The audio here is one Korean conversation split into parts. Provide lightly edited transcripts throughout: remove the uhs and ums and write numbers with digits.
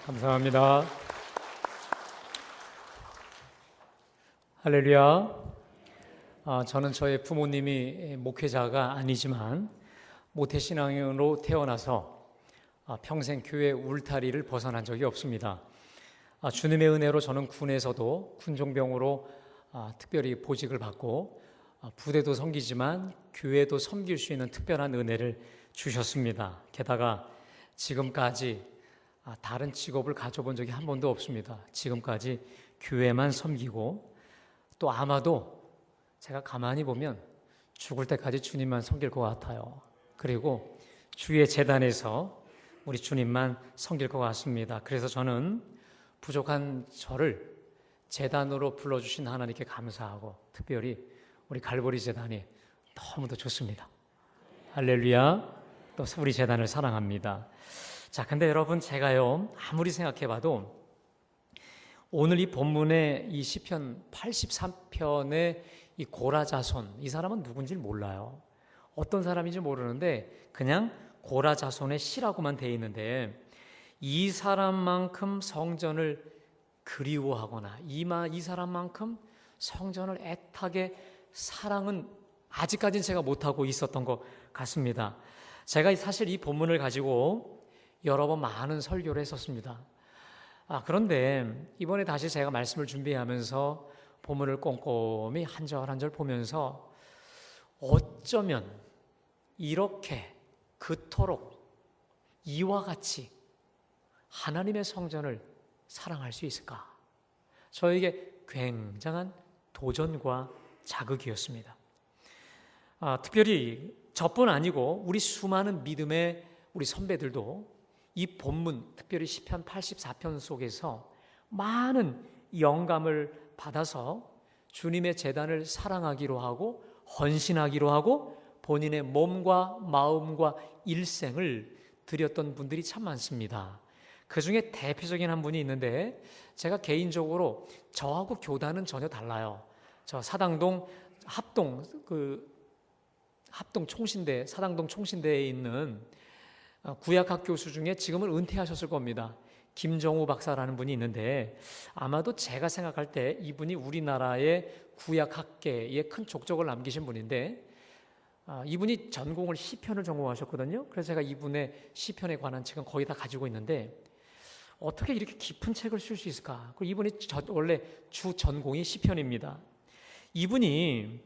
감사합니다. 할렐루야. 저는 저의 부모님이 목회자가 아니지만 모태신앙으로 태어나서 평생 교회 울타리를 벗어난 적이 없습니다. 주님의 은혜로 저는 군에서도 군종병으로 특별히 보직을 받고 부대도 섬기지만 교회도 섬길 수 있는 특별한 은혜를 주셨습니다. 게다가 지금까지 다른 직업을 가져본 적이 한 번도 없습니다. 지금까지 교회만 섬기고 또 아마도 제가 가만히 보면 죽을 때까지 주님만 섬길 것 같아요. 그리고 주의 재단에서 우리 주님만 섬길 것 같습니다. 그래서 저는 부족한 저를 재단으로 불러주신 하나님께 감사하고 특별히 우리 갈보리 재단이 너무도 좋습니다. 할렐루야. 또 우리 재단을 사랑합니다. 자, 근데 여러분 제가요 아무리 생각해봐도 오늘 이 본문의 이 시편 83편의 이 고라자손, 이 사람은 누군지 몰라요. 어떤 사람인지 모르는데 그냥 고라자손의 시라고만 돼 있는데 이 사람만큼 성전을 그리워하거나 이 사람만큼 성전을 애타게 사랑은 아직까지는 제가 못하고 있었던 것 같습니다. 제가 사실 이 본문을 가지고 여러 번 많은 설교를 했었습니다. 그런데 이번에 다시 제가 말씀을 준비하면서 본문을 꼼꼼히 한 절 한 절 보면서 어쩌면 이렇게 그토록 이와 같이 하나님의 성전을 사랑할 수 있을까? 저에게 굉장한 도전과 자극이었습니다. 특별히 저뿐 아니고 우리 수많은 믿음의 우리 선배들도 이 본문, 특별히 시편 84편 속에서 많은 영감을 받아서 주님의 제단을 사랑하기로 하고 헌신하기로 하고 본인의 몸과 마음과 일생을 드렸던 분들이 참 많습니다. 그 중에 대표적인 한 분이 있는데 제가 개인적으로 저하고 교단은 전혀 달라요. 저 사당동 합동 총신대, 사당동 총신대에 있는 구약학 교수 중에 지금은 은퇴하셨을 겁니다. 김정우 박사라는 분이 있는데 아마도 제가 생각할 때 이분이 우리나라의 구약학계에 큰 족적을 남기신 분인데 이분이 전공을 시편을 전공하셨거든요. 그래서 제가 이분의 시편에 관한 책은 거의 다 가지고 있는데 어떻게 이렇게 깊은 책을 쓸 수 있을까? 이분이 원래 주 전공이 시편입니다. 이분이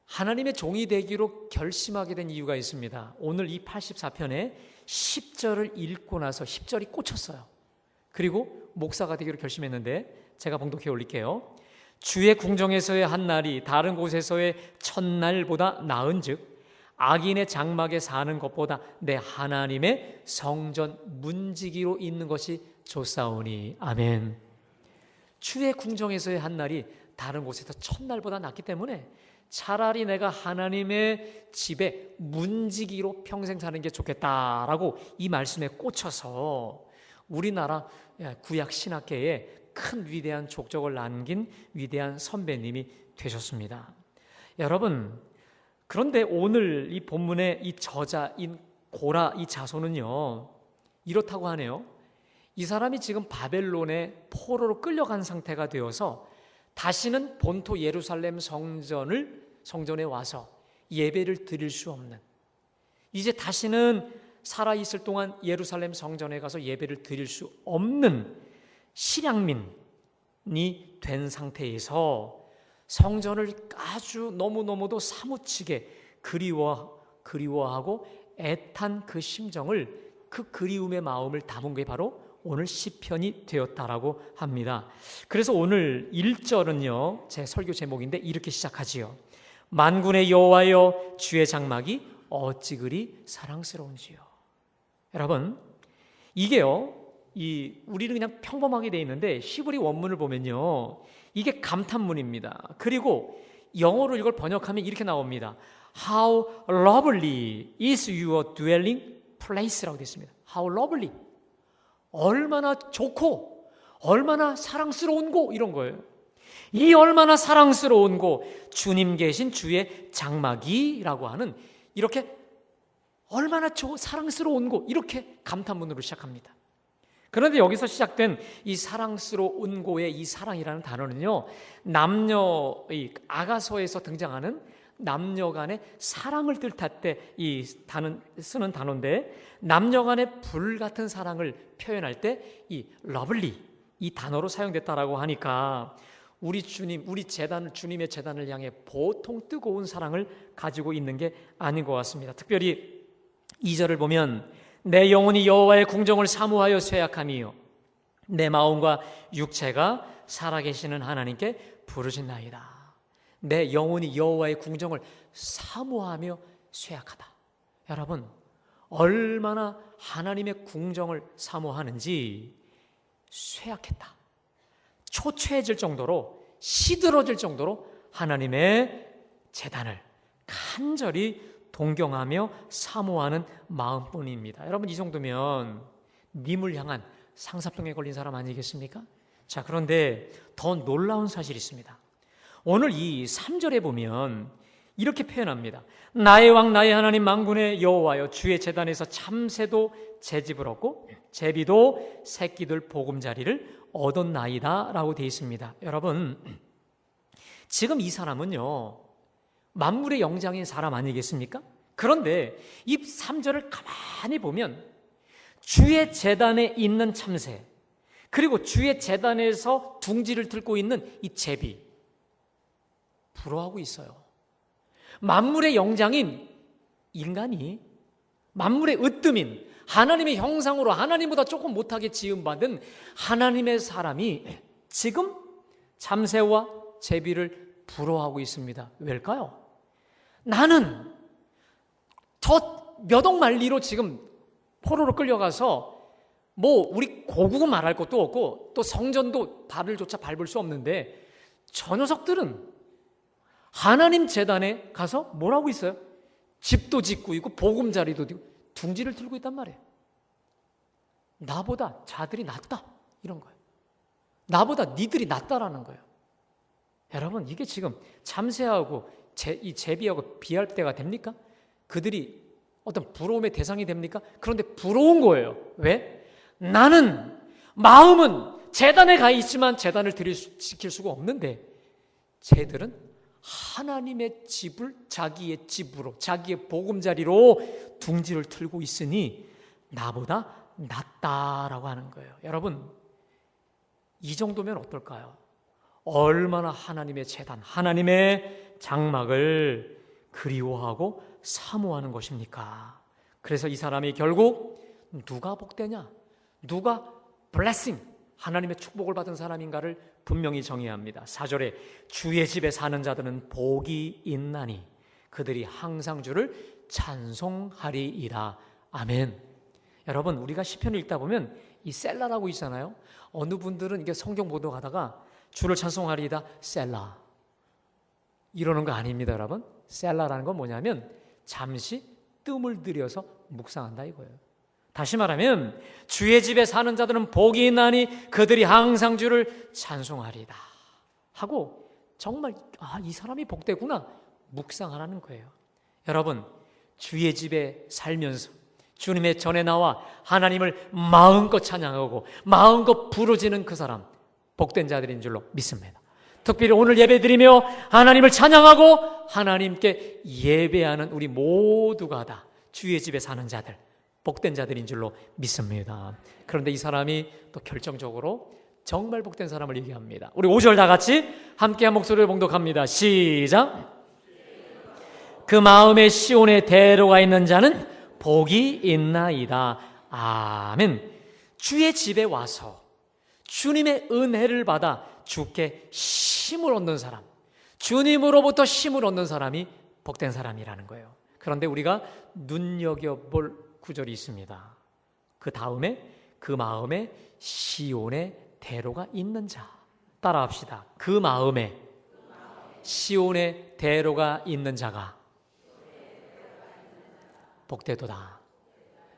하나님의 종이 되기로 결심하게 된 이유가 있습니다. 오늘 이 84편에 10절을 읽고 나서 10절이 꽂혔어요. 그리고 목사가 되기로 결심했는데 제가 봉독해 올릴게요. 주의 궁정에서의 한 날이 다른 곳에서의 첫날보다 나은즉 악인의 장막에 사는 것보다 내 하나님의 성전 문지기로 있는 것이 좋사오니. 아멘. 주의 궁정에서의 한 날이 다른 곳에서 첫날보다 낫기 때문에 차라리 내가 하나님의 집에 문지기로 평생 사는 게 좋겠다라고 이 말씀에 꽂혀서 우리나라 구약 신학계에 큰 위대한 족적을 남긴 위대한 선배님이 되셨습니다. 여러분, 그런데 오늘 이 본문의 이 저자인 고라 이 자손은요 이렇다고 하네요. 이 사람이 지금 바벨론의 포로로 끌려간 상태가 되어서 다시는 본토 예루살렘 성전에 와서 예배를 드릴 수 없는, 이제 다시는 살아있을 동안 예루살렘 성전에 가서 예배를 드릴 수 없는 실향민이 된 상태에서 성전을 아주 너무너무도 사무치게 그리워하고 애탄 그 심정을, 그 그리움의 마음을 담은 게 바로 오늘 시편이 되었다라고 합니다. 그래서 오늘 1절은요 제 설교 제목인데 이렇게 시작하지요. 만군의 여호와여 주의 장막이 어찌 그리 사랑스러운지요. 여러분, 이게요 우리는 그냥 평범하게 되어 있는데 히브리 원문을 보면요 이게 감탄문입니다. 그리고 영어로 이걸 번역하면 이렇게 나옵니다. How lovely is your dwelling place라고 되어 있습니다. How lovely, 얼마나 좋고 얼마나 사랑스러운 곳, 이런 거예요. 이 얼마나 사랑스러운 곳, 주님 계신 주의 장막이라고 하는, 이렇게 얼마나 사랑스러운 곳, 이렇게 감탄문으로 시작합니다. 그런데 여기서 시작된 이 사랑스러운 고의 이 사랑이라는 단어는요, 남녀, 이 아가서에서 등장하는 남녀 간의 사랑을 뜻할 때 이 쓰는 단어인데, 남녀 간의 불같은 사랑을 표현할 때 이 러블리, 이 단어로 사용됐다라고 하니까 우리 주님, 우리 제단을, 주님의 제단을 향해 보통 뜨거운 사랑을 가지고 있는 게 아닌 것 같습니다. 특별히 2절을 보면 내 영혼이 여호와의 궁정을 사모하여 쇠약함이요 내 마음과 육체가 살아계시는 하나님께 부르짖나이다. 내 영혼이 여호와의 궁정을 사모하며 쇠약하다. 여러분, 얼마나 하나님의 궁정을 사모하는지 쇠약했다. 초췌해질 정도로, 시들어질 정도로 하나님의 제단을 간절히 동경하며 사모하는 마음뿐입니다. 여러분, 이 정도면 님을 향한 상사병에 걸린 사람 아니겠습니까? 자, 그런데 더 놀라운 사실이 있습니다. 오늘 이 3절에 보면 이렇게 표현합니다. 나의 왕 나의 하나님 만군의 여호와여, 주의 제단에서 참새도 제집을 얻고 제비도 새끼들 보금자리를 얻었나이다 라고 되어 있습니다. 여러분, 지금 이 사람은요, 만물의 영장인 사람 아니겠습니까? 그런데 이 3절을 가만히 보면 주의 제단에 있는 참새, 그리고 주의 제단에서 둥지를 들고 있는 이 제비, 부러워하고 있어요. 만물의 영장인 인간이, 만물의 으뜸인 하나님의 형상으로 하나님보다 조금 못하게 지음받은 하나님의 사람이 지금 참새와 제비를 부러워하고 있습니다. 왜일까요? 나는 저 몇 억 마일리로 지금 포로로 끌려가서 우리 고국은 말할 것도 없고 또 성전도 발을조차 밟을 수 없는데 저 녀석들은 하나님 제단에 가서 뭘 하고 있어요? 집도 짓고 있고 보금자리도 있고 둥지를 들고 있단 말이에요. 나보다 자들이 낫다, 이런 거예요. 나보다 니들이 낫다라는 거예요. 여러분, 이게 지금 참새하고 이 제비하고 비할 때가 됩니까? 그들이 어떤 부러움의 대상이 됩니까? 그런데 부러운 거예요. 왜? 나는, 마음은 제단에 가 있지만 제단을 지킬 수가 없는데 쟤들은 하나님의 집을 자기의 집으로, 자기의 보금자리로 둥지를 틀고 있으니 나보다 낫다라고 하는 거예요. 여러분, 이 정도면 어떨까요? 얼마나 하나님의 제단, 하나님의 장막을 그리워하고 사모하는 것입니까? 그래서 이 사람이 결국 누가 복되냐, 누가 블레싱, 하나님의 축복을 받은 사람인가를 분명히 정의합니다. 4절에 주의 집에 사는 자들은 복이 있나니 그들이 항상 주를 찬송하리이다. 아멘. 여러분, 우리가 시편을 읽다 보면 이 셀라라고 있잖아요. 어느 분들은 이게 성경 보도하다가 주를 찬송하리이다 셀라 이러는 거 아닙니다. 여러분, 셀라라는 건 뭐냐면 잠시 뜸을 들여서 묵상한다 이거예요. 다시 말하면 주의 집에 사는 자들은 복이 있나니 그들이 항상 주를 찬송하리이다 하고 정말 이 사람이 복되구나 묵상하라는 거예요. 여러분, 주의 집에 살면서 주님의 전에 나와 하나님을 마음껏 찬양하고 마음껏 부르짖는 그 사람, 복된 자들인 줄로 믿습니다. 특별히 오늘 예배드리며 하나님을 찬양하고 하나님께 예배하는 우리 모두가 다 주의 집에 사는 자들, 복된 자들인 줄로 믿습니다. 그런데 이 사람이 또 결정적으로 정말 복된 사람을 얘기합니다. 우리 5절 다 같이 함께 한 목소리를 봉독합니다. 시작. 그 마음에 시온에 대로가 있는 자는 복이 있나이다. 아멘. 주의 집에 와서 주님의 은혜를 받아 주께 힘을 얻는 사람, 주님으로부터 힘을 얻는 사람이 복된 사람이라는 거예요. 그런데 우리가 눈여겨볼 구절이 있습니다. 그 다음에 그 마음에 시온의 대로가 있는 자. 따라합시다. 그 마음에 시온의 대로가 있는 자가 복되도다.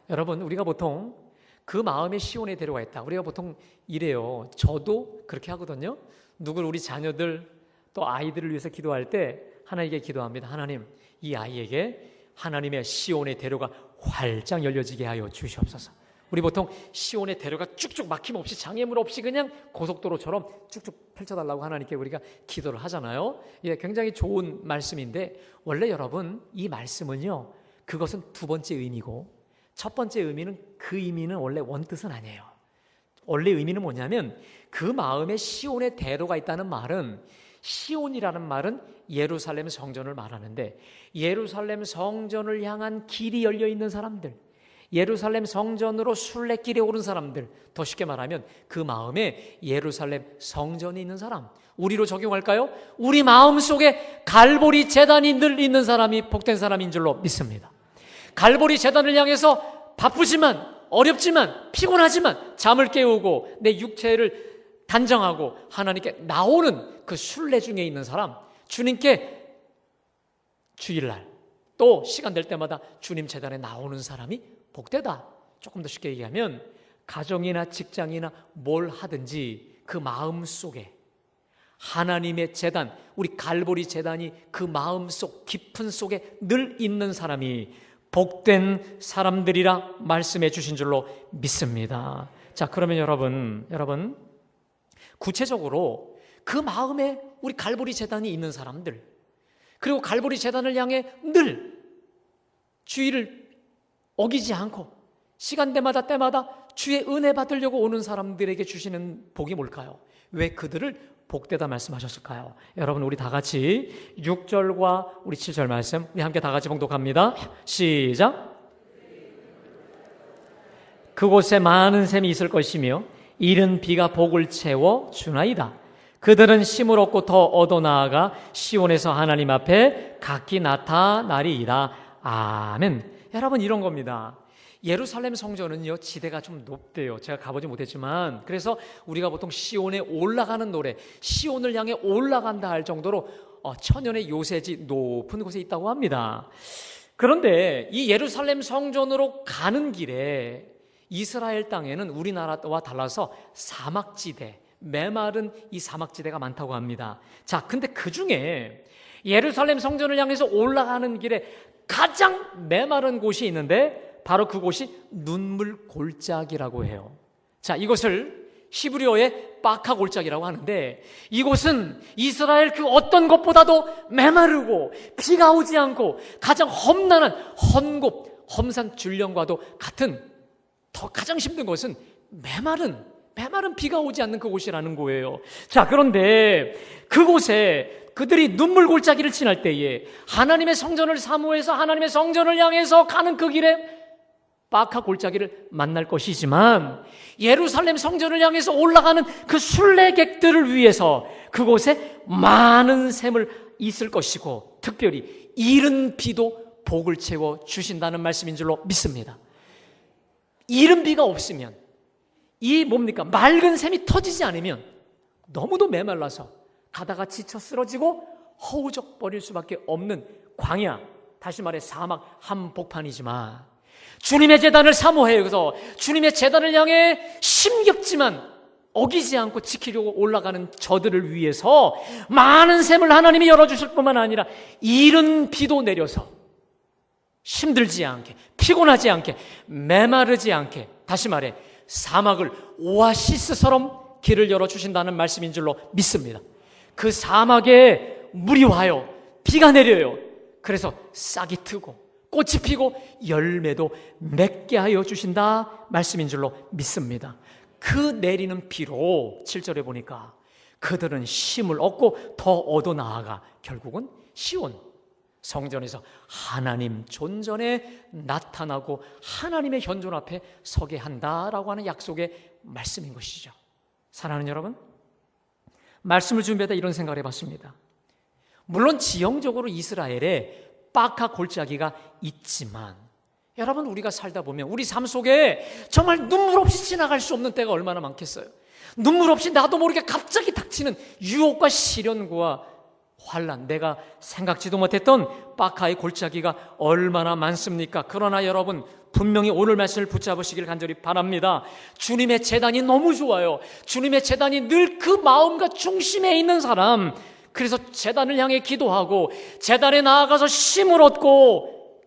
여러분, 우리가 보통 그 마음에 시온의 대로가 있다. 우리가 보통 이래요. 저도 그렇게 하거든요. 우리 자녀들 또 아이들을 위해서 기도할 때 하나님께 기도합니다. 하나님, 이 아이에게 하나님의 시온의 대로가 활짝 열려지게 하여 주시옵소서. 우리 보통 시온의 대로가 쭉쭉 막힘 없이 장애물 없이 그냥 고속도로처럼 쭉쭉 펼쳐달라고 하나님께 우리가 기도를 하잖아요. 예, 굉장히 좋은 말씀인데 원래 여러분 이 말씀은요, 그것은 두 번째 의미고 첫 번째 의미는 그 의미는 원래 원뜻은 아니에요. 원래 의미는 뭐냐면 그 마음에 시온의 대로가 있다는 말은, 시온이라는 말은 예루살렘 성전을 말하는데 예루살렘 성전을 향한 길이 열려 있는 사람들, 예루살렘 성전으로 순례길에 오른 사람들, 더 쉽게 말하면 그 마음에 예루살렘 성전이 있는 사람, 우리로 적용할까요? 우리 마음속에 갈보리 제단이 늘 있는 사람이 복된 사람인 줄로 믿습니다. 갈보리 제단을 향해서 바쁘지만 어렵지만 피곤하지만 잠을 깨우고 내 육체를 단정하고 하나님께 나오는 그 순례 중에 있는 사람, 주님께 주일날 또 시간 될 때마다 주님 제단에 나오는 사람이 복되다. 조금 더 쉽게 얘기하면 가정이나 직장이나 뭘 하든지 그 마음 속에 하나님의 제단, 우리 갈보리 제단이 그 마음속 깊은 속에 늘 있는 사람이 복된 사람들이라 말씀해 주신 줄로 믿습니다. 자, 그러면 여러분 구체적으로 그 마음에 우리 갈보리 제단이 있는 사람들, 그리고 갈보리 제단을 향해 늘 주의를 어기지 않고 시간대마다 때마다 주의 은혜 받으려고 오는 사람들에게 주시는 복이 뭘까요? 왜 그들을 복되다 말씀하셨을까요? 여러분, 우리 다 같이 6절과 우리 7절 말씀 우리 함께 다 같이 봉독합니다. 시작. 그곳에 많은 샘이 있을 것이며 이른 비가 복을 채워 주나이다. 그들은 힘을 얻고 더 얻어 나아가 시온에서 하나님 앞에 각기 나타나리이다. 아멘. 여러분, 이런 겁니다. 예루살렘 성전은요, 지대가 좀 높대요. 제가 가보지 못했지만, 그래서 우리가 보통 시온에 올라가는 노래, 시온을 향해 올라간다 할 정도로 천연의 요새지 높은 곳에 있다고 합니다. 그런데 이 예루살렘 성전으로 가는 길에 이스라엘 땅에는 우리나라와 달라서 사막지대, 메마른 이 사막지대가 많다고 합니다. 자, 근데 그 중에 예루살렘 성전을 향해서 올라가는 길에 가장 메마른 곳이 있는데 바로 그곳이 눈물 골짜기라고 해요. 자, 이것을 히브리어의 바카 골짜기라고 하는데 이곳은 이스라엘 그 어떤 것보다도 메마르고 비가 오지 않고 가장 험난한 험곡, 험산 줄령과도 같은 더 가장 힘든 것은 메마른 비가 오지 않는 그곳이라는 거예요. 자, 그런데 그곳에 그들이 눈물 골짜기를 지날 때에 하나님의 성전을 사모해서 하나님의 성전을 향해서 가는 그 길에 바카 골짜기를 만날 것이지만 예루살렘 성전을 향해서 올라가는 그 순례객들을 위해서 그곳에 많은 샘을 있을 것이고 특별히 이른 비도 복을 채워 주신다는 말씀인 줄로 믿습니다. 이른 비가 없으면 이 뭡니까? 맑은 샘이 터지지 않으면 너무도 메말라서 가다가 지쳐 쓰러지고 허우적 버릴 수밖에 없는 광야, 다시 말해 사막 한복판이지만 주님의 제단을 사모해서 주님의 제단을 향해 심겹지만 어기지 않고 지키려고 올라가는 저들을 위해서 많은 샘을 하나님이 열어주실 뿐만 아니라 이른 비도 내려서 힘들지 않게, 피곤하지 않게, 메마르지 않게, 다시 말해 사막을 오아시스처럼 길을 열어주신다는 말씀인 줄로 믿습니다. 그 사막에 물이 와요. 비가 내려요. 그래서 싹이 트고 꽃이 피고 열매도 맺게 하여 주신다 말씀인 줄로 믿습니다. 그 내리는 비로 7절에 보니까 그들은 힘을 얻고 더 얻어 나아가 결국은 시온 성전에서 하나님 존전에 나타나고 하나님의 현존 앞에 서게 한다라고 하는 약속의 말씀인 것이죠. 사랑하는 여러분, 말씀을 준비하다 이런 생각을 해봤습니다. 물론 지형적으로 이스라엘에 바카 골짜기가 있지만 여러분, 우리가 살다 보면 우리 삶 속에 정말 눈물 없이 지나갈 수 없는 때가 얼마나 많겠어요. 눈물 없이 나도 모르게 갑자기 닥치는 유혹과 시련과 환난, 내가 생각지도 못했던 바카의 골짜기가 얼마나 많습니까? 그러나 여러분, 분명히 오늘 말씀을 붙잡으시길 간절히 바랍니다. 주님의 제단이 너무 좋아요. 주님의 제단이 늘 그 마음과 중심에 있는 사람, 그래서 제단을 향해 기도하고 제단에 나아가서 힘을 얻고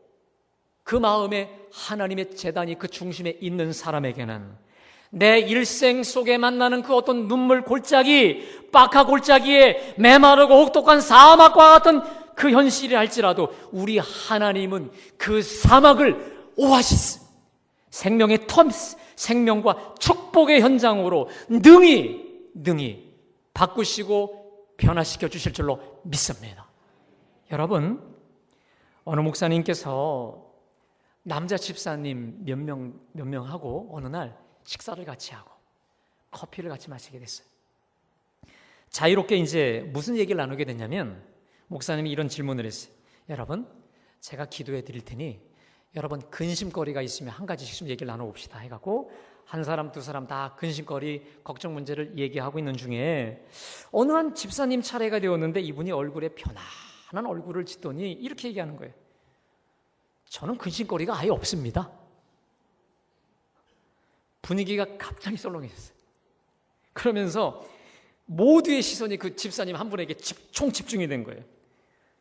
그 마음에 하나님의 제단이 그 중심에 있는 사람에게는 내 일생 속에 만나는 그 어떤 눈물 골짜기, 빡하 골짜기에 메마르고 혹독한 사막과 같은 그 현실이 할지라도 우리 하나님은 그 사막을 오아시스, 생명의 텀스, 생명과 축복의 현장으로 능히 바꾸시고 변화시켜 주실 줄로 믿습니다. 여러분, 어느 목사님께서 남자 집사님 몇 명하고 어느 날 식사를 같이 하고 커피를 같이 마시게 됐어요. 자유롭게 이제 무슨 얘기를 나누게 됐냐면 목사님이 이런 질문을 했어요. 여러분, 제가 기도해 드릴 테니 여러분 근심거리가 있으면 한 가지씩 좀 얘기를 나눠봅시다 해갖고 한 사람 두 사람 다 근심거리 걱정 문제를 얘기하고 있는 중에 어느 한 집사님 차례가 되었는데 이분이 얼굴에 편안한 얼굴을 짓더니 이렇게 얘기하는 거예요. 저는 근심거리가 아예 없습니다. 분위기가 갑자기 썰렁해졌어요. 그러면서 모두의 시선이 그 집사님 한 분에게 집중이 된 거예요.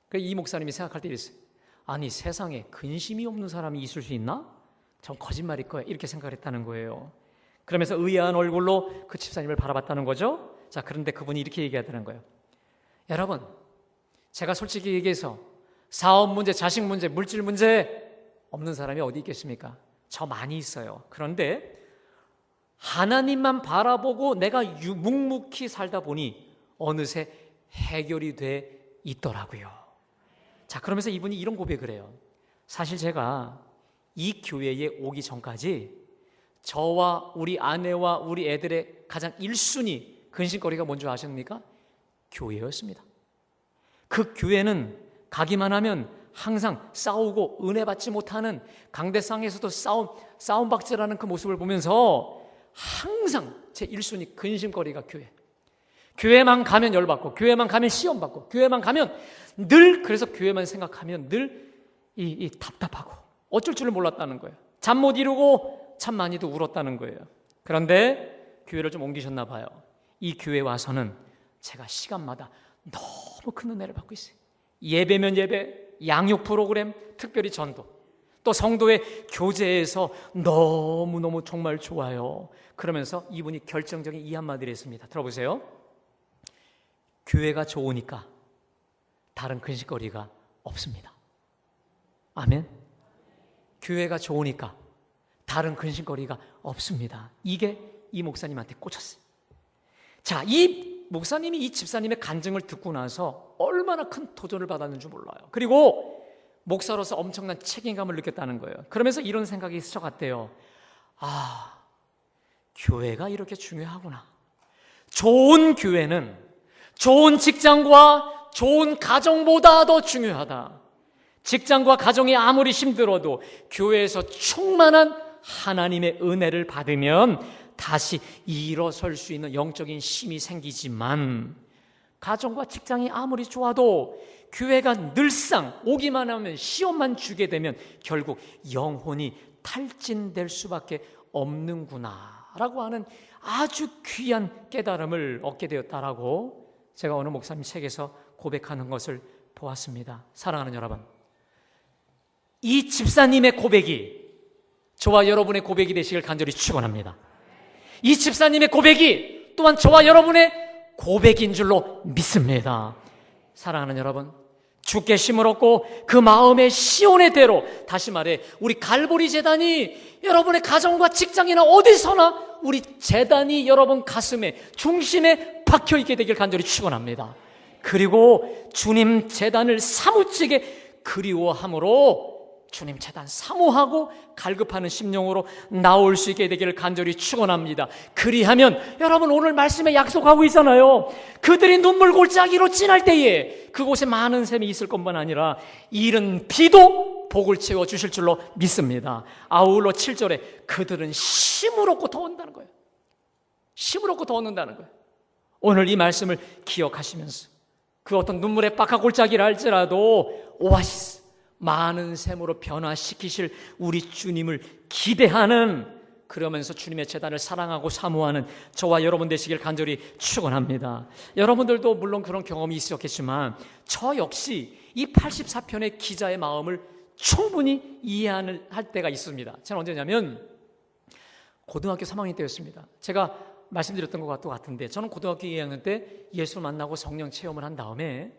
그래서 이 목사님이 생각할 때 이랬어요. 아니, 세상에 근심이 없는 사람이 있을 수 있나? 전 거짓말일 거야. 이렇게 생각을 했다는 거예요. 그러면서 의아한 얼굴로 그 집사님을 바라봤다는 거죠. 자, 그런데 그분이 이렇게 얘기하더라는 거예요. 여러분, 제가 솔직히 얘기해서 사업 문제, 자식 문제, 물질 문제 없는 사람이 어디 있겠습니까? 저 많이 있어요. 그런데 하나님만 바라보고 내가 묵묵히 살다 보니 어느새 해결이 돼 있더라고요. 자, 그러면서 이분이 이런 고백을 해요. 사실 제가 이 교회에 오기 전까지 저와 우리 아내와 우리 애들의 가장 1순위 근심거리가 뭔지 아십니까? 교회였습니다. 그 교회는 가기만 하면 항상 싸우고 은혜 받지 못하는 강대상에서도 싸움박질하는 그 모습을 보면서 항상 제 1순위 근심거리가 교회만 가면 열받고 교회만 가면 시험받고 교회만 가면 늘 그래서 교회만 생각하면 늘 이 답답하고 어쩔 줄을 몰랐다는 거예요. 잠 못 이루고 참 많이도 울었다는 거예요. 그런데 교회를 좀 옮기셨나 봐요. 이 교회 와서는 제가 시간마다 너무 큰 은혜를 받고 있어요. 예배면 예배, 양육 프로그램, 특별히 전도, 또 성도의 교제에서 너무너무 정말 좋아요. 그러면서 이분이 결정적인 이 한마디를 했습니다. 들어보세요. 교회가 좋으니까 다른 근심거리가 없습니다. 아멘. 교회가 좋으니까 다른 근심거리가 없습니다. 이게 이 목사님한테 꽂혔어요. 자, 이 목사님이 이 집사님의 간증을 듣고 나서 얼마나 큰 도전을 받았는지 몰라요. 그리고 목사로서 엄청난 책임감을 느꼈다는 거예요. 그러면서 이런 생각이 스쳐갔대요. 아, 교회가 이렇게 중요하구나. 좋은 교회는 좋은 직장과 좋은 가정보다 더 중요하다. 직장과 가정이 아무리 힘들어도 교회에서 충만한 하나님의 은혜를 받으면 다시 일어설 수 있는 영적인 힘이 생기지만 가정과 직장이 아무리 좋아도 교회가 늘상 오기만 하면 시험만 주게 되면 결국 영혼이 탈진될 수밖에 없는구나 라고 하는 아주 귀한 깨달음을 얻게 되었다라고 제가 어느 목사님 책에서 고백하는 것을 보았습니다. 사랑하는 여러분, 이 집사님의 고백이 저와 여러분의 고백이 되시길 간절히 축원합니다. 이 집사님의 고백이 또한 저와 여러분의 고백인 줄로 믿습니다. 사랑하는 여러분, 주께 힘을 얻고 그 마음의 시온의 대로, 다시 말해 우리 갈보리 제단이 여러분의 가정과 직장이나 어디서나 우리 제단이 여러분 가슴에 중심에 박혀있게 되길 간절히 축원합니다. 그리고 주님 제단을 사무치게 그리워함으로 주님 제단 사모하고 갈급하는 심령으로 나올 수 있게 되기를 간절히 축원합니다. 그리하면 여러분 오늘 말씀에 약속하고 있잖아요. 그들이 눈물 골짜기로 지날 때에 그곳에 많은 샘이 있을 것만 아니라 이른 비도 복을 채워 주실 줄로 믿습니다. 아울러 7절에 그들은 힘을 얻고 더 온다는 거예요. 힘을 얻고 더 얻는다는 거예요. 오늘 이 말씀을 기억하시면서 그 어떤 눈물의 빡하 골짜기를 할지라도 오아시스, 많은 샘으로 변화시키실 우리 주님을 기대하는, 그러면서 주님의 제단을 사랑하고 사모하는 저와 여러분 되시길 간절히 축원합니다. 여러분들도 물론 그런 경험이 있었겠지만 저 역시 이 84편의 기자의 마음을 충분히 이해할 때가 있습니다. 저는 언제냐면 고등학교 3학년 때였습니다. 제가 말씀드렸던 것과 같은데 저는 고등학교 2학년 때 예수를 만나고 성령 체험을 한 다음에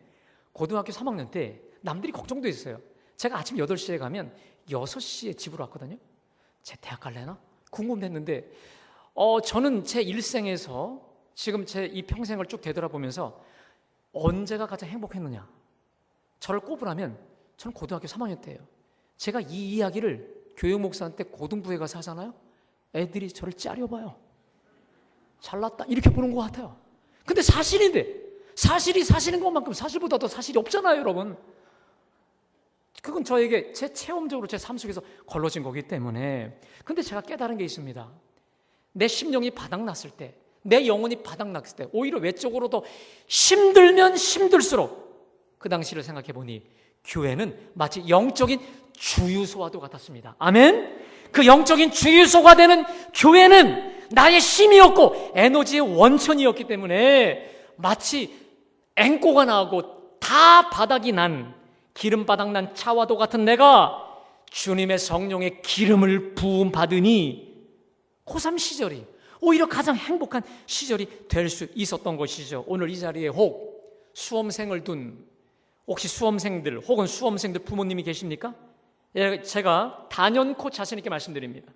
고등학교 3학년 때 남들이 걱정도 했어요. 제가 아침 8시에 가면 6시에 집으로 왔거든요. 제 대학 갈래나? 궁금했는데 저는 제 일생에서 지금 제 이 평생을 쭉 되돌아보면서 언제가 가장 행복했느냐, 저를 꼽으라면 저는 고등학교 3학년 때예요. 제가 이 이야기를 교육 목사한테 고등부에 가서 하잖아요. 애들이 저를 짜려봐요. 잘났다 이렇게 보는 것 같아요. 근데 사실인데, 사실이 사실인 것만큼 사실보다 더 사실이 없잖아요, 여러분. 그건 저에게 제 체험적으로 제 삶 속에서 걸러진 거기 때문에. 근데 제가 깨달은 게 있습니다. 내 심령이 바닥났을 때, 내 영혼이 바닥났을 때 오히려 외적으로 더 힘들면 힘들수록 그 당시를 생각해 보니 교회는 마치 영적인 주유소와도 같았습니다. 아멘? 그 영적인 주유소가 되는 교회는 나의 힘이었고 에너지의 원천이었기 때문에 마치 앵꼬가 나고 다 바닥이 난 기름 바닥난 차와도 같은 내가 주님의 성령의 기름을 부음 받으니 고3 시절이 오히려 가장 행복한 시절이 될 수 있었던 것이죠. 오늘 이 자리에 혹 수험생을 둔 혹시 수험생들 혹은 수험생들 부모님이 계십니까? 제가 단연코 자신 있게 말씀드립니다.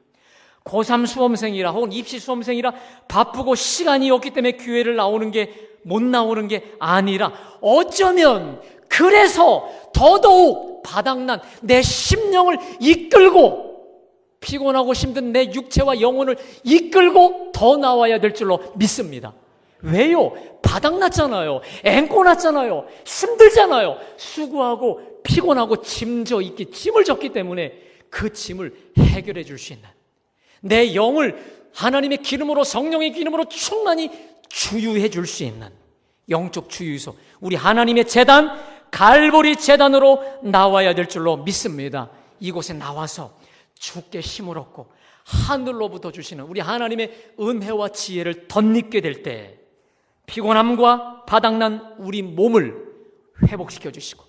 고3 수험생이라 혹은 입시 수험생이라 바쁘고 시간이 없기 때문에 교회를 나오는 게 못 나오는 게 아니라 어쩌면 그래서 더더욱 바닥난 내 심령을 이끌고 피곤하고 힘든 내 육체와 영혼을 이끌고 더 나와야 될 줄로 믿습니다. 왜요? 바닥났잖아요. 앵꼬 났잖아요. 힘들잖아요. 수고하고 피곤하고 짐을 졌기 때문에 그 짐을 해결해 줄 수 있는 내 영을 하나님의 기름으로 성령의 기름으로 충만히 주유해 줄 수 있는 영적 주유소, 우리 하나님의 제단 갈보리 제단으로 나와야 될 줄로 믿습니다. 이곳에 나와서 주께 힘을 얻고 하늘로부터 주시는 우리 하나님의 은혜와 지혜를 덧입게 될 때 피곤함과 바닥난 우리 몸을 회복시켜 주시고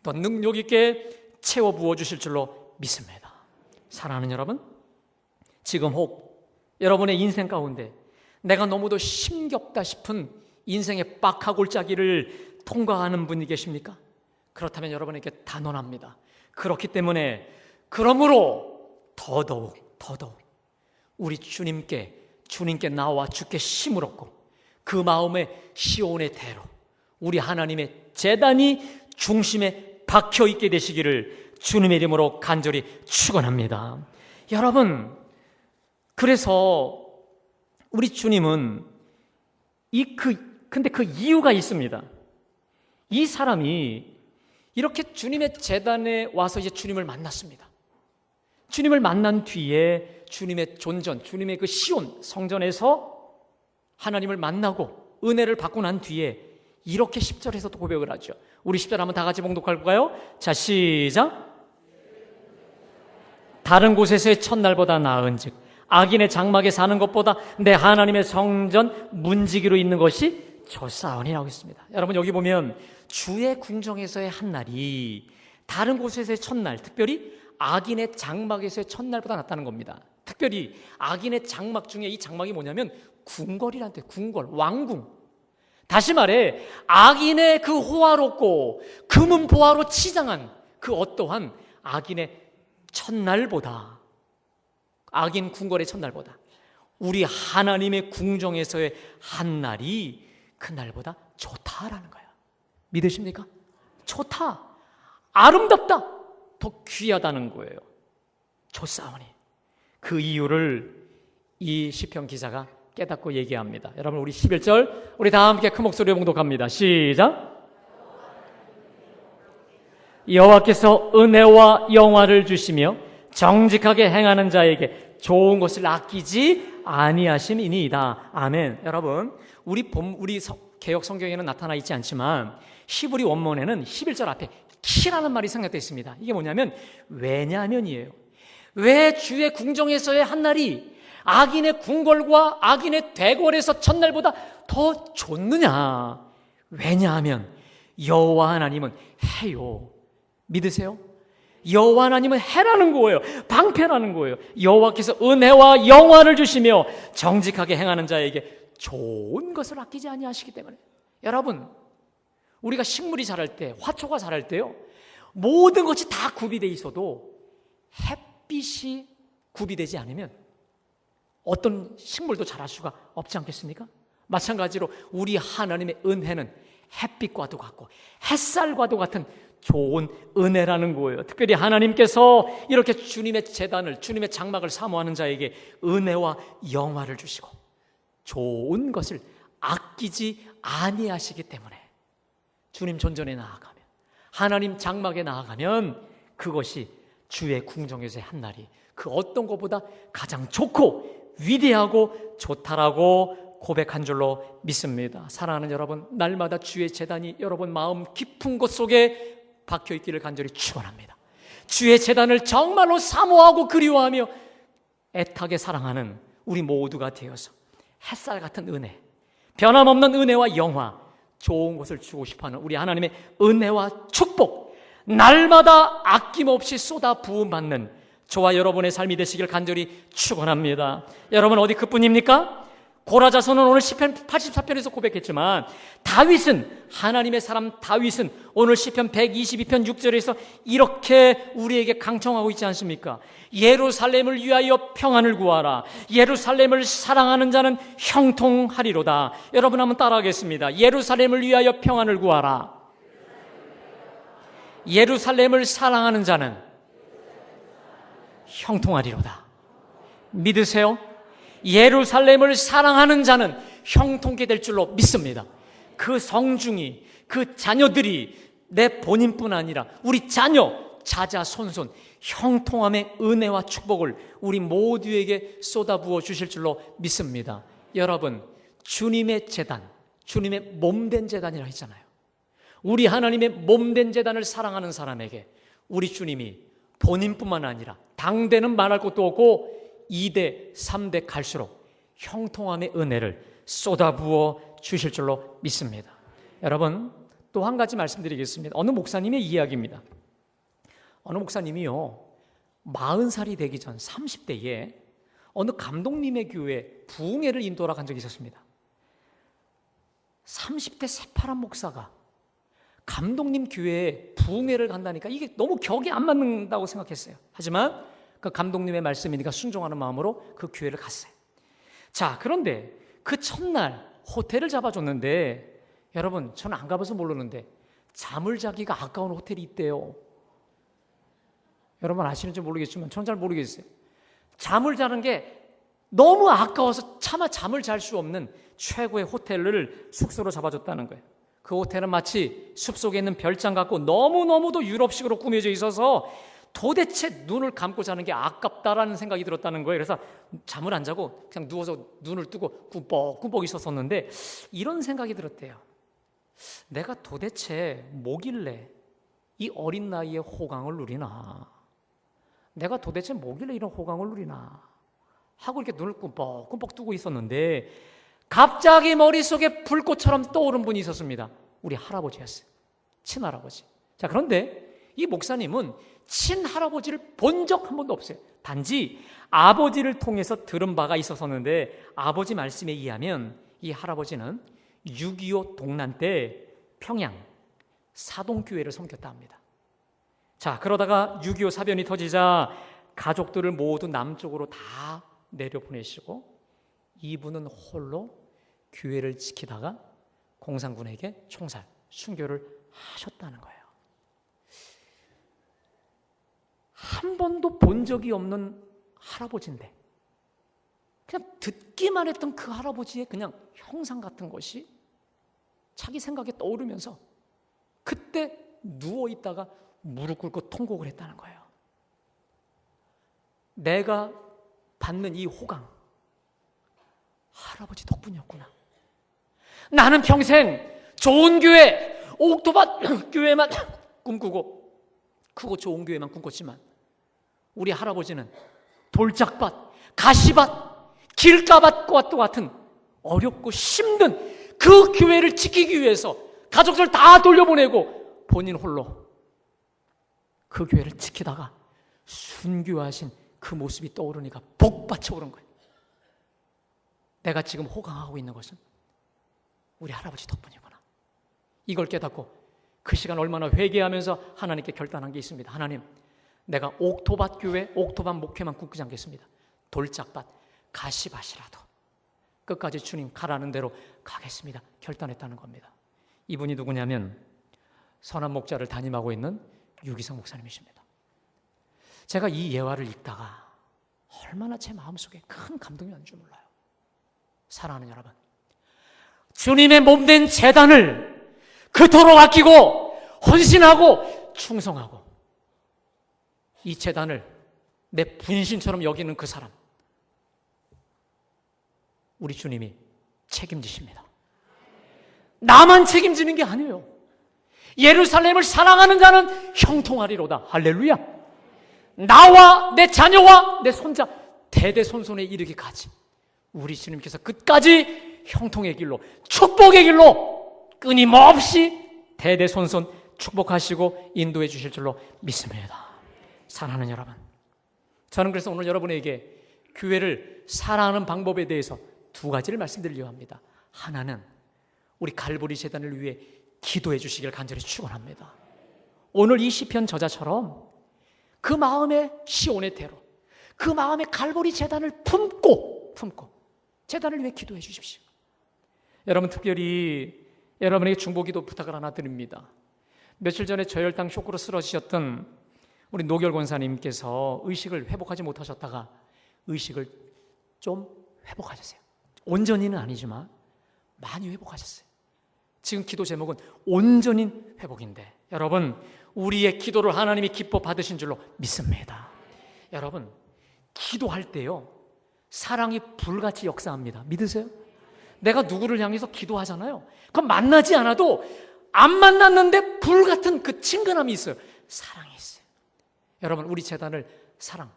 또 능력 있게 채워 부어 주실 줄로 믿습니다. 사랑하는 여러분, 지금 혹 여러분의 인생 가운데 내가 너무도 힘겹다 싶은 인생의 빡하골짜기를 통과하는 분이 계십니까? 그렇다면 여러분에게 단언합니다. 그렇기 때문에 그러므로 더더욱 우리 주님께 나와 주께 힘을 얻고 그 마음의 시온의 대로 우리 하나님의 제단이 중심에 박혀 있게 되시기를 주님의 이름으로 간절히 축원합니다. 여러분, 그래서 우리 주님은 근데 그 이유가 있습니다. 이 사람이 이렇게 주님의 제단에 와서 이제 주님을 만났습니다. 주님을 만난 뒤에 주님의 존전, 주님의 그 시온 성전에서 하나님을 만나고 은혜를 받고 난 뒤에 이렇게 10절에서도 고백을 하죠. 우리 10절 한번 다 같이 봉독할까요? 자, 시작. 다른 곳에서의 첫날보다 나은즉 악인의 장막에 사는 것보다 내 하나님의 성전 문지기로 있는 것이 좋사오니라고 했습니다. 여러분, 여기 보면 주의 궁정에서의 한 날이 다른 곳에서의 첫날, 특별히 악인의 장막에서의 첫날보다 낫다는 겁니다. 특별히 악인의 장막 중에 이 장막이 뭐냐면 궁궐이란 뜻, 궁궐, 왕궁. 다시 말해 악인의 그 호화롭고 금은 보화로 치장한 그 어떠한 악인의 첫날보다, 악인 궁궐의 첫날보다 우리 하나님의 궁정에서의 한 날이 그 날보다 좋다라는 거예요. 믿으십니까? 좋다, 아름답다, 더 귀하다는 거예요. 좋사오니. 그 이유를 이 시편 기자가 깨닫고 얘기합니다. 여러분, 우리 11절 우리 다 함께 큰 목소리로 봉독합니다. 시작. 여호와께서 은혜와 영화를 주시며 정직하게 행하는 자에게 좋은 것을 아끼지 아니하심이니이다. 아멘. 여러분, 우리 개역 성경에는 나타나 있지 않지만 히브리 원문에는 11절 앞에 키라는 말이 생략되어 있습니다. 이게 뭐냐면 왜냐면이에요. 왜 주의 궁정에서의 한 날이 악인의 궁궐과 악인의 대궐에서 첫날보다 더 좋느냐? 왜냐하면 여호와 하나님은 해요. 믿으세요? 여호와 하나님은 해라는 거예요. 방패라는 거예요. 여호와께서 은혜와 영화를 주시며 정직하게 행하는 자에게 좋은 것을 아끼지 아니하시기 때문에. 여러분, 우리가 식물이 자랄 때, 화초가 자랄 때요, 모든 것이 다 구비되어 있어도 햇빛이 구비되지 않으면 어떤 식물도 자랄 수가 없지 않겠습니까? 마찬가지로 우리 하나님의 은혜는 햇빛과도 같고 햇살과도 같은 좋은 은혜라는 거예요. 특별히 하나님께서 이렇게 주님의 제단을, 주님의 장막을 사모하는 자에게 은혜와 영화를 주시고 좋은 것을 아끼지 아니하시기 때문에 주님 존전에 나아가면, 하나님 장막에 나아가면 그것이 주의 궁정에서의 한 날이 그 어떤 것보다 가장 좋고 위대하고 좋다라고 고백한 줄로 믿습니다. 사랑하는 여러분, 날마다 주의 제단이 여러분 마음 깊은 곳 속에 박혀있기를 간절히 축원합니다. 주의 제단을 정말로 사모하고 그리워하며 애타게 사랑하는 우리 모두가 되어서 햇살 같은 은혜, 변함없는 은혜와 영화, 좋은 것을 주고 싶어하는 우리 하나님의 은혜와 축복, 날마다 아낌없이 쏟아 부음받는 저와 여러분의 삶이 되시길 간절히 축원합니다. 여러분, 어디 그뿐입니까? 고라자서는 오늘 시편 84편에서 고백했지만 다윗은, 하나님의 사람 다윗은 오늘 시편 122편 6절에서 이렇게 우리에게 강청하고 있지 않습니까? 예루살렘을 위하여 평안을 구하라. 예루살렘을 사랑하는 자는 형통하리로다. 여러분 한번 따라하겠습니다. 예루살렘을 위하여 평안을 구하라. 예루살렘을 사랑하는 자는 형통하리로다. 믿으세요? 예루살렘을 사랑하는 자는 형통케 될 줄로 믿습니다. 그 성중이, 그 자녀들이 내 본인뿐 아니라 우리 자녀, 자자손손 형통함의 은혜와 축복을 우리 모두에게 쏟아부어 주실 줄로 믿습니다. 여러분, 주님의 제단, 주님의 몸된 제단이라 했잖아요. 우리 하나님의 몸된 제단을 사랑하는 사람에게 우리 주님이 본인뿐만 아니라 당대는 말할 것도 없고 2대, 3대 갈수록 형통함의 은혜를 쏟아부어 주실 줄로 믿습니다. 여러분, 또 한 가지 말씀드리겠습니다. 어느 목사님의 이야기입니다. 어느 목사님이요, 40살이 되기 전 30대에 어느 감독님의 교회에 부흥회를 인도하러 간 적이 있었습니다. 30대 새파란 목사가 감독님 교회에 부흥회를 간다니까 이게 너무 격이 안 맞는다고 생각했어요. 하지만 그 감독님의 말씀이니까 순종하는 마음으로 그 교회를 갔어요. 자, 그런데 그 첫날 호텔을 잡아줬는데, 여러분, 저는 안 가봐서 모르는데 잠을 자기가 아까운 호텔이 있대요. 여러분 아시는지 모르겠지만 저는 잘 모르겠어요. 잠을 자는 게 너무 아까워서 차마 잠을 잘 수 없는 최고의 호텔을 숙소로 잡아줬다는 거예요. 그 호텔은 마치 숲속에 있는 별장 같고 너무너무도 유럽식으로 꾸며져 있어서 도대체 눈을 감고 자는 게 아깝다라는 생각이 들었다는 거예요. 그래서 잠을 안 자고 그냥 누워서 눈을 뜨고 꾸벅꾸벅 있었었는데 이런 생각이 들었대요. 내가 도대체 뭐길래 이 어린 나이에 호강을 누리나? 내가 도대체 뭐길래 이런 호강을 누리나? 하고 이렇게 눈을 꾸벅꾸벅 뜨고 있었는데 갑자기 머릿속에 불꽃처럼 떠오른 분이 있었습니다. 우리 할아버지였어요. 친할아버지. 자, 그런데 이 목사님은 친할아버지를 본 적 한 번도 없어요. 단지 아버지를 통해서 들은 바가 있었었는데 아버지 말씀에 의하면 이 할아버지는 6.25 동란 때 평양 사동교회를 섬겼다 합니다. 자, 그러다가 6.25 사변이 터지자 가족들을 모두 남쪽으로 다 내려보내시고 이분은 홀로 교회를 지키다가 공산군에게 총살, 순교를 하셨다는 거예요. 한 번도 본 적이 없는 할아버지인데 그냥 듣기만 했던 그 할아버지의 그냥 형상 같은 것이 자기 생각에 떠오르면서 그때 누워있다가 무릎 꿇고 통곡을 했다는 거예요. 내가 받는 이 호강, 할아버지 덕분이었구나. 나는 평생 좋은 교회, 옥토밭 교회만 꿈꾸고 크고 좋은 교회만 꿈꿨지만 우리 할아버지는 돌짝밭, 가시밭, 길가밭과 같은 어렵고 힘든 그 교회를 지키기 위해서 가족들 다 돌려보내고 본인 홀로 그 교회를 지키다가 순교하신 그 모습이 떠오르니까 복받쳐 오른 거예요. 내가 지금 호강하고 있는 것은 우리 할아버지 덕분이구나. 이걸 깨닫고 그 시간 얼마나 회개하면서 하나님께 결단한 게 있습니다. 하나님, 내가 옥토밭 교회, 옥토밭 목회만 꿈꾸지 않겠습니다. 돌짝밭, 가시밭이라도 끝까지 주님 가라는 대로 가겠습니다. 결단했다는 겁니다. 이분이 누구냐면 선한 목자를 담임하고 있는 유기성 목사님이십니다. 제가 이 예화를 읽다가 얼마나 제 마음속에 큰 감동이 왔는 줄 몰라요. 사랑하는 여러분, 주님의 몸된 제단을 그토록 아끼고 헌신하고 충성하고 이 제단을 내 분신처럼 여기는 그 사람, 우리 주님이 책임지십니다. 나만 책임지는 게 아니에요. 예루살렘을 사랑하는 자는 형통하리로다. 할렐루야. 나와 내 자녀와 내 손자 대대손손에 이르기까지 우리 주님께서 끝까지 형통의 길로, 축복의 길로 끊임없이 대대손손 축복하시고 인도해 주실 줄로 믿습니다. 사랑하는 여러분, 저는 그래서 오늘 여러분에게 교회를 사랑하는 방법에 대해서 두 가지를 말씀드리려고 합니다. 하나는 우리 갈보리 제단을 위해 기도해 주시길 간절히 축원합니다. 오늘 이 시편 저자처럼 그 마음의 시온의 대로, 그 마음의 갈보리 제단을 품고 제단을 위해 기도해 주십시오. 여러분, 특별히 여러분에게 중보기도 부탁을 하나 드립니다. 며칠 전에 저혈당 쇼크로 쓰러지셨던 우리 노결 권사님께서 의식을 회복하지 못하셨다가 의식을 좀 회복하셨어요. 온전히는 아니지만 많이 회복하셨어요. 지금 기도 제목은 온전인 회복인데, 여러분, 우리의 기도를 하나님이 기뻐 받으신 줄로 믿습니다. 여러분, 기도할 때요, 사랑이 불같이 역사합니다. 믿으세요? 내가 누구를 향해서 기도하잖아요. 그럼 만나지 않아도 안 만났는데 불같은 그 친근함이 있어요. 사랑이 있어요. 여러분, 우리 제단을 사랑,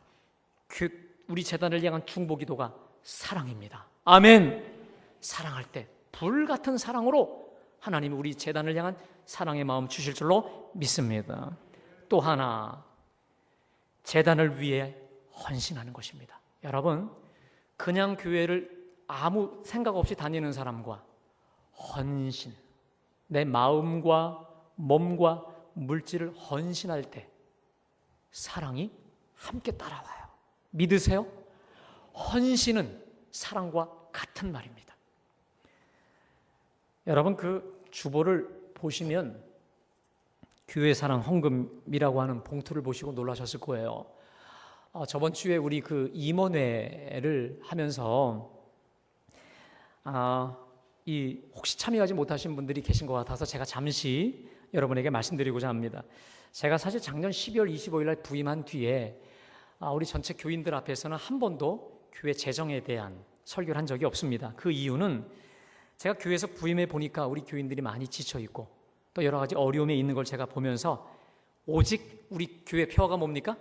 우리 제단을 향한 중보기도가 사랑입니다. 아멘. 사랑할 때 불같은 사랑으로 하나님이 우리 제단을 향한 사랑의 마음 주실 줄로 믿습니다. 또 하나, 제단을 위해 헌신하는 것입니다. 여러분, 그냥 교회를 아무 생각 없이 다니는 사람과 헌신, 내 마음과 몸과 물질을 헌신할 때 사랑이 함께 따라와요. 믿으세요? 헌신은 사랑과 같은 말입니다. 여러분, 그 주보를 보시면 교회 사랑 헌금이라고 하는 봉투를 보시고 놀라셨을 거예요. 저번 주에 우리 그 임원회를 하면서 혹시 참여하지 못하신 분들이 계신 것 같아서 제가 잠시 여러분에게 말씀드리고자 합니다. 제가 사실 작년 12월 25일 날 부임한 뒤에 우리 전체 교인들 앞에서는 한 번도 교회 재정에 대한 설교를 한 적이 없습니다. 그 이유는 제가 교회에서 부임해 보니까 우리 교인들이 많이 지쳐 있고 또 여러 가지 어려움에 있는 걸 제가 보면서 오직 우리 교회 표어가 뭡니까?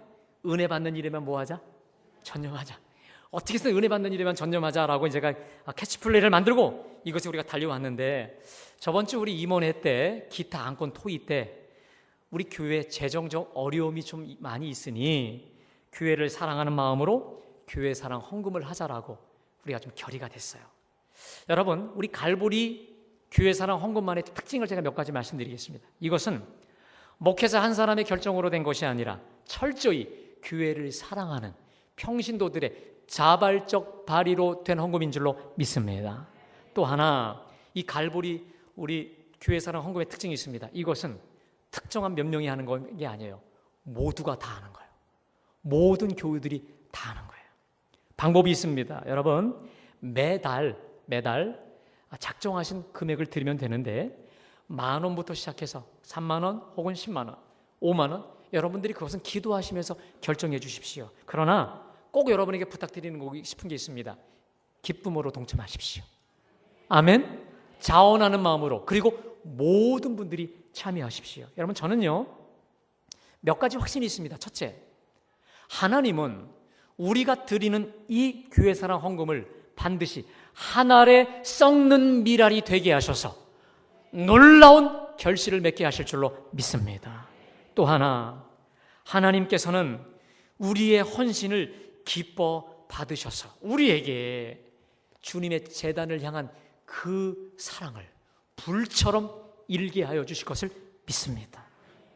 은혜 받는 일에만 뭐하자? 전념하자. 어떻게 해서 은혜 받는 일에만 전념하자라고 제가 캐치플레이를 만들고 이것에 우리가 달려왔는데, 저번 주 우리 임원회 때 기타 안건 토의 때 우리 교회 재정적 어려움이 좀 많이 있으니 교회를 사랑하는 마음으로 교회 사랑 헌금을 하자라고 우리가 좀 결의가 됐어요. 여러분, 우리 갈보리 교회 사랑 헌금만의 특징을 제가 몇 가지 말씀드리겠습니다. 이것은 목회자 한 사람의 결정으로 된 것이 아니라 철저히 교회를 사랑하는 평신도들의 자발적 발의로 된 헌금인 줄로 믿습니다. 또 하나, 이 갈보리 우리 교회 사랑 헌금의 특징이 있습니다. 이것은 특정한 몇 명이 하는 게 아니에요. 모두가 다 하는 거예요. 모든 교우들이 다 하는 거예요. 방법이 있습니다. 여러분, 매달 작정하신 금액을 드리면 되는데 10,000원부터 시작해서 30,000원 혹은 100,000원, 50,000원, 여러분들이 그것은 기도하시면서 결정해 주십시오. 그러나 꼭 여러분에게 부탁드리는 거 싶은 게 있습니다. 기쁨으로 동참하십시오. 아멘. 자원하는 마음으로, 그리고 모든 분들이 참여하십시오. 여러분, 저는요 몇 가지 확신이 있습니다. 첫째, 하나님은 우리가 드리는 이 교회 사랑 헌금을 반드시 한 알에 썩는 밀알이 되게 하셔서 놀라운 결실을 맺게 하실 줄로 믿습니다. 또 하나, 하나님께서는 우리의 헌신을 기뻐 받으셔서 우리에게 주님의 제단을 향한 그 사랑을 불처럼 일게 하여 주실 것을 믿습니다.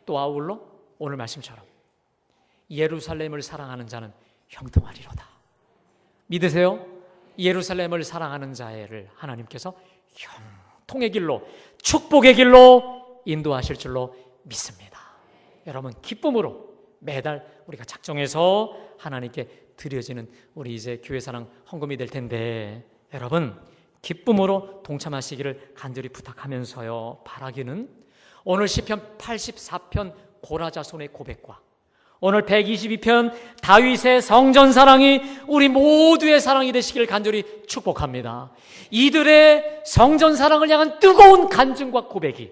또 아울러 오늘 말씀처럼 예루살렘을 사랑하는 자는 형통하리로다. 믿으세요? 예루살렘을 사랑하는 자를 하나님께서 형통의 길로, 축복의 길로 인도하실 줄로 믿습니다. 여러분, 기쁨으로 매달 우리가 작정해서 하나님께 드려지는 우리 이제 교회사랑 헌금이 될 텐데, 여러분 기쁨으로 동참하시기를 간절히 부탁하면서요, 바라기는 오늘 시편 84편 고라자손의 고백과 오늘 122편 다윗의 성전 사랑이 우리 모두의 사랑이 되시기를 간절히 축복합니다. 이들의 성전 사랑을 향한 뜨거운 간증과 고백이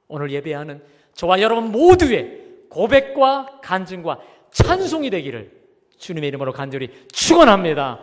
오늘 예배하는 저와 여러분 모두의 고백과 간증과 찬송이 되기를 주님의 이름으로 간절히 축원합니다.